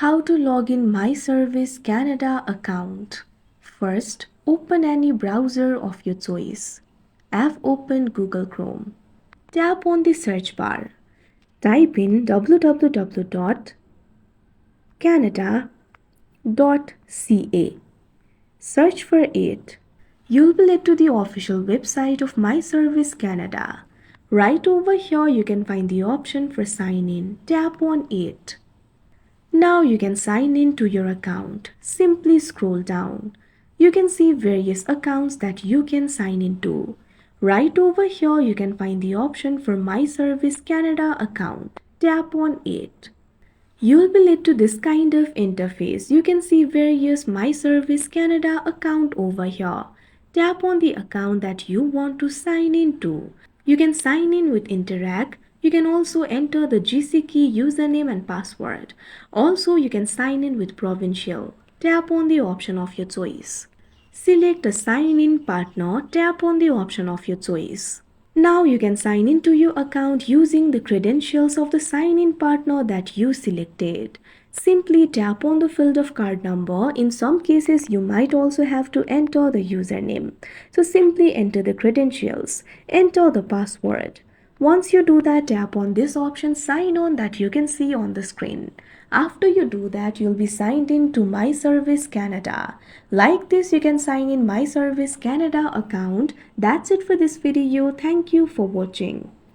How to log in My Service Canada account. First, open any browser of your choice. I've opened Google Chrome. Tap on the search bar. Type in www.canada.ca. Search for it. You'll be led to the official website of My Service Canada. Right over here, you can find the option for sign in. Tap on it. Now you can sign in to your account. Simply scroll down. You can see various accounts that you can sign into. Right over here, you can find the option for My Service Canada account. Tap on it. You'll be led to this kind of interface. You can see various My Service Canada account over here. Tap on the account that you want to sign into. You can sign in with Interact. You can also enter the GCKey username and password. Also, you can sign in with Provincial. Tap on the option of your choice. Select a sign-in partner. Tap on the option of your choice. Now you can sign into your account using the credentials of the sign-in partner that you selected. Simply tap on the field of card number. In some cases, you might also have to enter the username. So simply enter the credentials. Enter the password. Once you do that, tap on this option sign on that you can see on the screen. After you do that, you'll be signed in to My Service Canada. Like this, you can sign in My Service Canada account. That's it for this video. Thank you for watching.